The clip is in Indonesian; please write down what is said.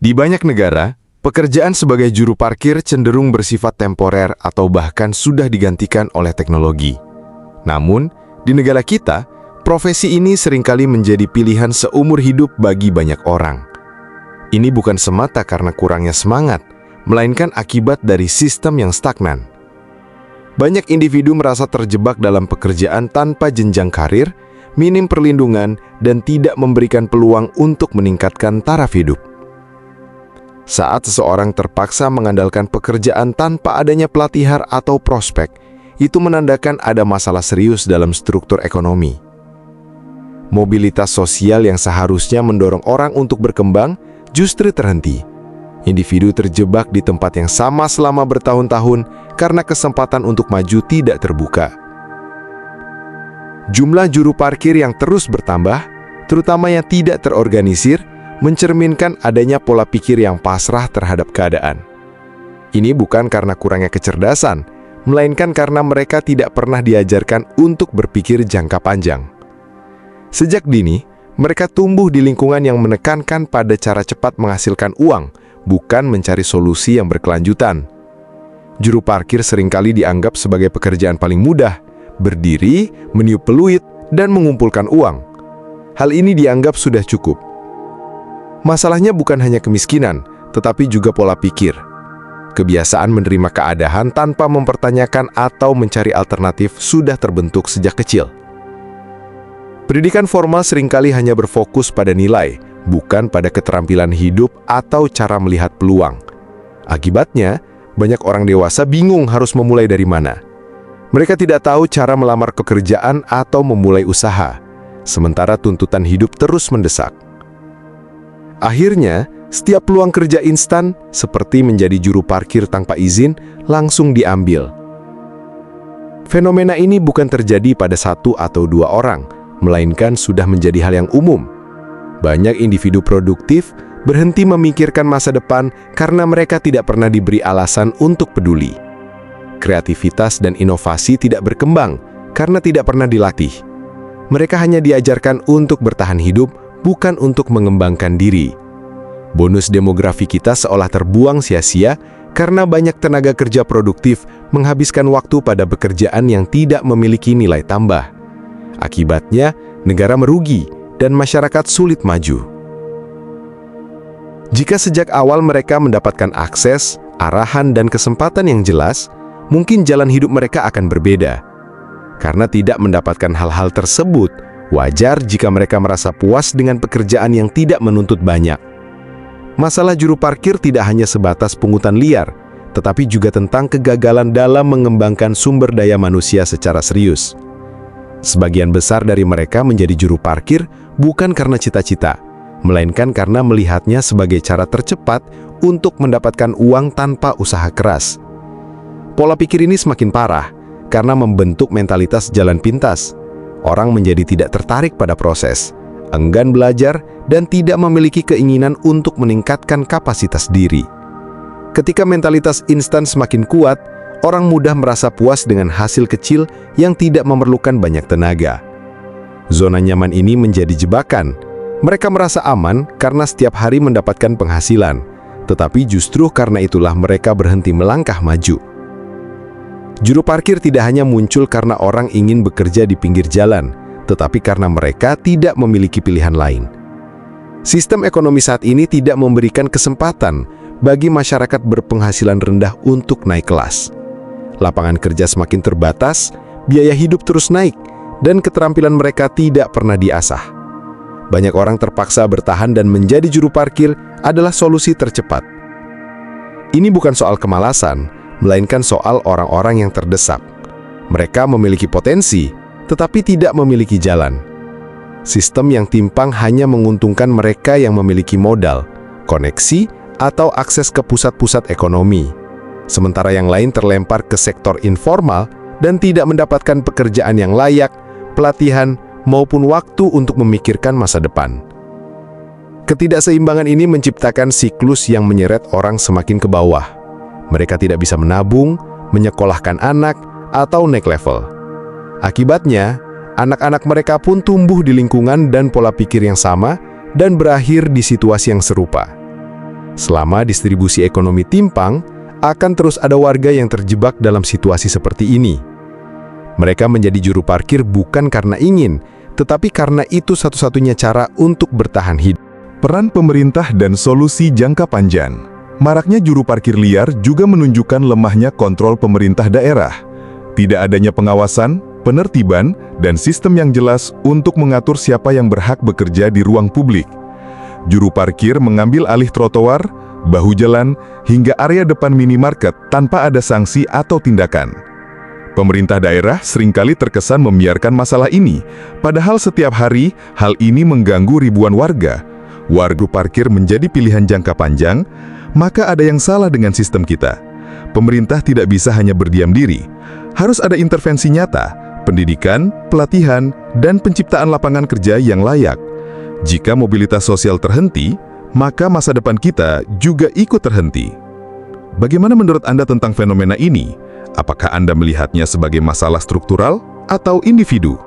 Di banyak negara, pekerjaan sebagai juru parkir cenderung bersifat temporer atau bahkan sudah digantikan oleh teknologi. Namun, di negara kita, profesi ini seringkali menjadi pilihan seumur hidup bagi banyak orang. Ini bukan semata karena kurangnya semangat, melainkan akibat dari sistem yang stagnan. Banyak individu merasa terjebak dalam pekerjaan tanpa jenjang karir, minim perlindungan, dan tidak memberikan peluang untuk meningkatkan taraf hidup. Saat seseorang terpaksa mengandalkan pekerjaan tanpa adanya pelatihan atau prospek, itu menandakan ada masalah serius dalam struktur ekonomi. Mobilitas sosial yang seharusnya mendorong orang untuk berkembang justru terhenti. Individu terjebak di tempat yang sama selama bertahun-tahun karena kesempatan untuk maju tidak terbuka. Jumlah juru parkir yang terus bertambah, terutama yang tidak terorganisir, mencerminkan adanya pola pikir yang pasrah terhadap keadaan. Ini bukan karena kurangnya kecerdasan, melainkan karena mereka tidak pernah diajarkan untuk berpikir jangka panjang. Sejak dini, mereka tumbuh di lingkungan yang menekankan pada cara cepat menghasilkan uang, bukan mencari solusi yang berkelanjutan. Juru parkir seringkali dianggap sebagai pekerjaan paling mudah, berdiri, meniup peluit, dan mengumpulkan uang. Hal ini dianggap sudah cukup. Masalahnya bukan hanya kemiskinan, tetapi juga pola pikir. Kebiasaan menerima keadaan tanpa mempertanyakan atau mencari alternatif sudah terbentuk sejak kecil. Pendidikan formal seringkali hanya berfokus pada nilai, bukan pada keterampilan hidup atau cara melihat peluang. Akibatnya, banyak orang dewasa bingung harus memulai dari mana. Mereka tidak tahu cara melamar pekerjaan atau memulai usaha, sementara tuntutan hidup terus mendesak. Akhirnya, setiap peluang kerja instan, seperti menjadi juru parkir tanpa izin, langsung diambil. Fenomena ini bukan terjadi pada satu atau dua orang, melainkan sudah menjadi hal yang umum. Banyak individu produktif berhenti memikirkan masa depan karena mereka tidak pernah diberi alasan untuk peduli. Kreativitas dan inovasi tidak berkembang karena tidak pernah dilatih. Mereka hanya diajarkan untuk bertahan hidup, bukan untuk mengembangkan diri. Bonus demografi kita seolah terbuang sia-sia karena banyak tenaga kerja produktif menghabiskan waktu pada pekerjaan yang tidak memiliki nilai tambah. Akibatnya, negara merugi dan masyarakat sulit maju. Jika sejak awal mereka mendapatkan akses, arahan, dan kesempatan yang jelas, mungkin jalan hidup mereka akan berbeda. Karena tidak mendapatkan hal-hal tersebut, wajar jika mereka merasa puas dengan pekerjaan yang tidak menuntut banyak. Masalah juru parkir tidak hanya sebatas pungutan liar, tetapi juga tentang kegagalan dalam mengembangkan sumber daya manusia secara serius. Sebagian besar dari mereka menjadi juru parkir bukan karena cita-cita, melainkan karena melihatnya sebagai cara tercepat untuk mendapatkan uang tanpa usaha keras. Pola pikir ini semakin parah karena membentuk mentalitas jalan pintas. Orang menjadi tidak tertarik pada proses, enggan belajar, dan tidak memiliki keinginan untuk meningkatkan kapasitas diri. Ketika mentalitas instan semakin kuat, orang mudah merasa puas dengan hasil kecil yang tidak memerlukan banyak tenaga. Zona nyaman ini menjadi jebakan. Mereka merasa aman karena setiap hari mendapatkan penghasilan, tetapi justru karena itulah mereka berhenti melangkah maju. Juru parkir tidak hanya muncul karena orang ingin bekerja di pinggir jalan, tetapi karena mereka tidak memiliki pilihan lain. Sistem ekonomi saat ini tidak memberikan kesempatan bagi masyarakat berpenghasilan rendah untuk naik kelas. Lapangan kerja semakin terbatas, biaya hidup terus naik, dan keterampilan mereka tidak pernah diasah. Banyak orang terpaksa bertahan dan menjadi juru parkir adalah solusi tercepat. Ini bukan soal kemalasan, melainkan soal orang-orang yang terdesak. Mereka memiliki potensi, tetapi tidak memiliki jalan. Sistem yang timpang hanya menguntungkan mereka yang memiliki modal, koneksi, atau akses ke pusat-pusat ekonomi. Sementara yang lain terlempar ke sektor informal dan tidak mendapatkan pekerjaan yang layak, pelatihan, maupun waktu untuk memikirkan masa depan. Ketidakseimbangan ini menciptakan siklus yang menyeret orang semakin ke bawah. Mereka tidak bisa menabung, menyekolahkan anak, atau naik level. Akibatnya, anak-anak mereka pun tumbuh di lingkungan dan pola pikir yang sama dan berakhir di situasi yang serupa. Selama distribusi ekonomi timpang, akan terus ada warga yang terjebak dalam situasi seperti ini. Mereka menjadi juru parkir bukan karena ingin, tetapi karena itu satu-satunya cara untuk bertahan hidup. Peran pemerintah dan solusi jangka panjang. Maraknya juru parkir liar juga menunjukkan lemahnya kontrol pemerintah daerah. Tidak adanya pengawasan, penertiban, dan sistem yang jelas untuk mengatur siapa yang berhak bekerja di ruang publik. Juru parkir mengambil alih trotoar, bahu jalan, hingga area depan minimarket tanpa ada sanksi atau tindakan. Pemerintah daerah seringkali terkesan membiarkan masalah ini, padahal setiap hari hal ini mengganggu ribuan warga. Warga parkir menjadi pilihan jangka panjang, maka ada yang salah dengan sistem kita. Pemerintah tidak bisa hanya berdiam diri. Harus ada intervensi nyata, pendidikan, pelatihan, dan penciptaan lapangan kerja yang layak. Jika mobilitas sosial terhenti, maka masa depan kita juga ikut terhenti. Bagaimana menurut Anda tentang fenomena ini? Apakah Anda melihatnya sebagai masalah struktural atau individu?